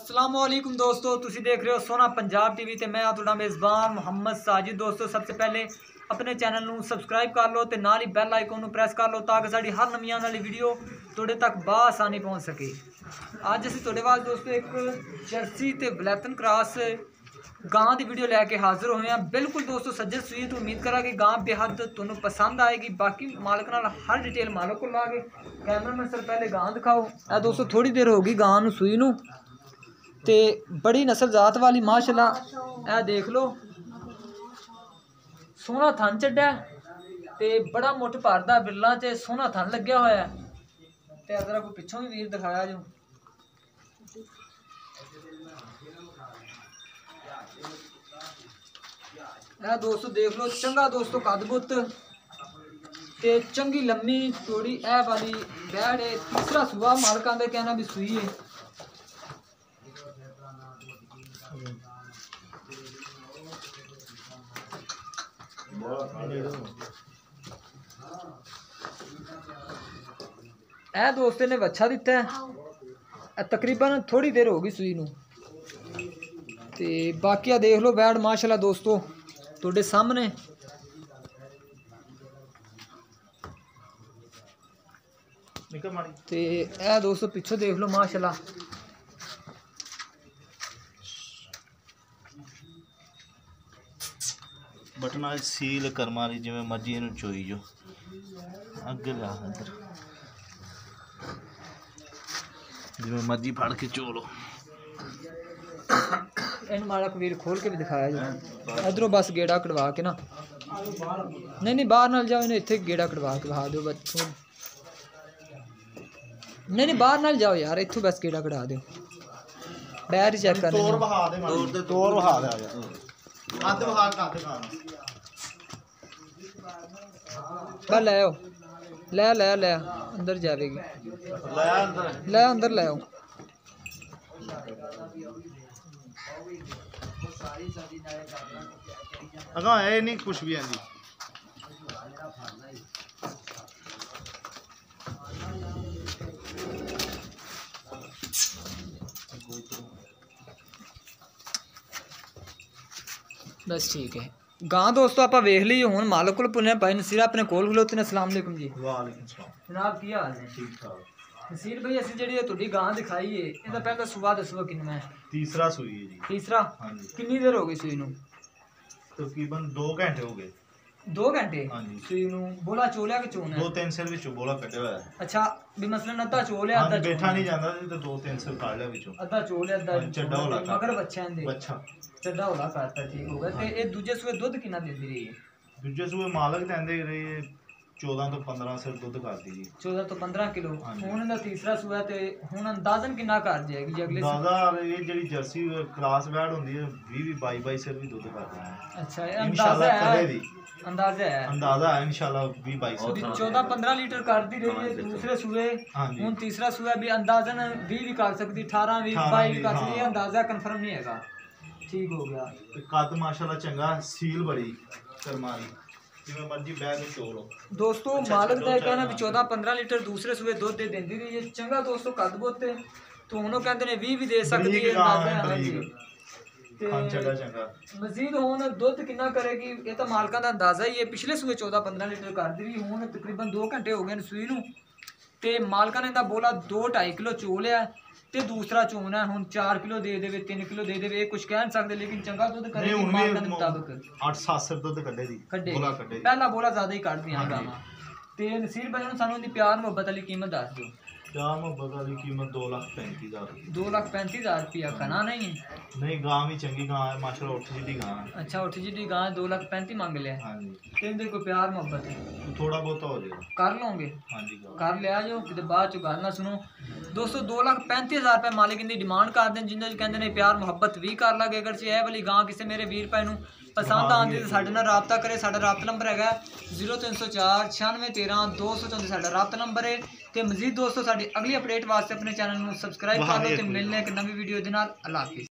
अस्सलाम वालेकुम दोस्तों, तुसी देख रहे हो सोना पंजाब टीवी ते मैं तुहाडा मेज़बान मोहम्मद साजिद। दोस्तों सबसे पहले अपने चैनल नूं सबसक्राइब कर लो ते नाल ही बैल आइकन नूं प्रेस कर लो ताकि साडी हर नवीं आने वाली वीडियो तुहाडे तक बासानी पहुंच सके। अज असीं तुहाडे वाल दोस्तों एक जर्सी ते ब्लैतन क्रॉस गां की वीडियो लैके हाजिर होए हैं। बिल्कुल दोस्तों सज्जन सूई तो उम्मीद करा कि गां बेहद तुहानूं पसंद आएगी। बाकी मालक नाल हर डिटेल मालक को ला के कैमरा में सर पहले गां दिखाओ। ए दोस्तों थोड़ी देर होगी गां नूं सूई नूं ते बड़ी नस्ल जात वाली माशाल्लाह ए देख लो, सोहना थन चढ़ा ते बड़ा मुठ भरदा बिरला ते सोहना थन लग्या होया ते अगर कोई पिछों भी वीर दिखाया जो ए दोस्तों देख लो, चंगा दोस्तों कदबुत ते चंगी लम्मी चौड़ी ए वाली बैड़ है। तीसरा सुबह मालकां दे कहना भी सूई है। ए दोस्त ने बच्चा दिता है, तकरीबन थोड़ी देर होगी सूई नूं ते बाकी देख लो बैठ माशाल्लाह दोस्तों तुहाडे सामने। ते ए दोस्तों पिछों देख लो माशाल्लाह बटन सील करमारी जिवें मर्जी इहनूं चोई जो अगे ला इधर जिवें मर्जी फड़ के चो लो। इन मालक वीर खोल के भी दिखाया जो इधरों बस गेड़ा कटवा के ना, नहीं बाहर नाल जाओ, इन्हें इत्थे गेड़ा कटवा के बहा दो बच्चों। नहीं बाहर नाल जाओ यार, इत्थों बस गेड़ा कटवा दो, पैर चेक कर तोड़ बहा दे आते बहा काते खाना बस ले आओ, ले अंदर जाएगी, ले अंदर ले आओ। अगा है नहीं कुछ भी आंदी बस ठीक है। गां दोस्तों आप वेख ली हुण मालक को पुने भाई नसीर अपने कोल खलोते ने। अस्सलाम वालेकुम जी। वालेकुम सलाम जनाब की हाल है? ठीक ठाक। नसीर भाई असि जेड़ी तुहाडी गां दिखाई है इहदा पहला सुबह दसो किन्ना है? तीसरा सूई है जी। तीसरा? हां जी। कितनी देर हो गई सूई नूं? तकरीबन 2 घंटे हो गए। 2 घंटे? हां जी। सूई नूं बोला चोलिया कि चोना है? 2-3 सिर विचों बोला कड्ढिया होया है। अच्छा भी मसलन अद्धा चोलिया अद्धा बैठा नहीं जांदा ते 2-3 सिर काढ़ लिया विचों, अद्धा चोलिया अद्धा चड्डा होला मगर बच्चों दे बच्चा चड्डा होला करता। ठीक हो गया। ते ए दूजे सूए दुध कितना देंदी रही है? दूजे सूए मालक देंदे रहे 14 तो 15 सिर दुध करदी जी। 14 तो 15 किलो। हुण दा तीसरा सूआ ते हुण अंदाजन कितना कर जाएगी जी अगले? दादा ये जेडी जर्सी क्रॉस बैड होंदी है 20-22 सिर भी दुध करदी है। अच्छा ये अंदाजा है? अंदाजा है इंशाल्लाह 20-22 14-15 लीटर कर दी रही है दूसरे सूए। हुण तीसरा सूआ भी अंदाजन 20 भी कर सकदी, 18 22 भी कर सकदी है, अंदाजा कंफर्म नहीं हैगा। ठीक हो गया। कद माशाल्लाह चंगा, सील बड़ी करमारी जिवें मर्जी बैग चो लो। दोस्तों मालक दा कहना भी 14-15 लीटर दूसरे सूए दुध दे देंदी रही है। चंगा दोस्तों कद बोते तो हुण कहंदे ने 20 भी दे सकदी है, अंदाजा है। मजीद हुण दुध कितना करेगी ये तो मालकां दा अंदाजा ही है। पिछले सूए 14-15 लीटर कर दी रही, हुण तकरीबन 2 घंटे हो गए सूई नूं ते मालकां ने दा बोला 2-2.5 किलो चो लिया ते दूसरा चोना हुण 4 किलो दे देवे 3 किलो दे देवे, कुछ कह नहीं सकते लेकिन चंगा दुध करेगी मालकां दे मुताबिक। 8-7 सिर दुध कड्ढे दी बोला कड्ढे पहला बोला ज्यादा ही कट दियां गावां। ते नसीर भाई हुण सानू दी प्यार मुहब्बत वाली कीमत दस दो। प्यार मुहब्बत वाली कीमत 2,35,000। 2,35,000 रुपया कना नहीं है? नहीं गां भी चंगी गां है माशाल्लाह, उठ जिदी गां है। अच्छा उठ जिदी गां 2,35,000 मांग लिया। हां जी। कहंदे कोई प्यार मुहब्बत है थोड़ा बहुत हो जाएगा, कर लोगे? हां जी कर लिया जो किते बाद च गल ना सुनो। दोस्तों 2,35,000 रुपये मालिक इनकी डिमांड कर दें, जिन्हें कहते हैं प्यार मुहब्बत भी कर लागे। अगर से यह वाली गां किसी मेरे वीर भाई नूं पसंद आती तो साढ़े नाल राबता करे। साडा राबता नंबर है 0304 9613 234 साडा राबता नंबर है। तो मजीद दोस्तों साडी अगली अपडेट वास्ते अपने चैनल में सबसक्राइब कर लो। तो मिलने एक नवी वीडियो दे नाल। अल्लाह हाफिज़।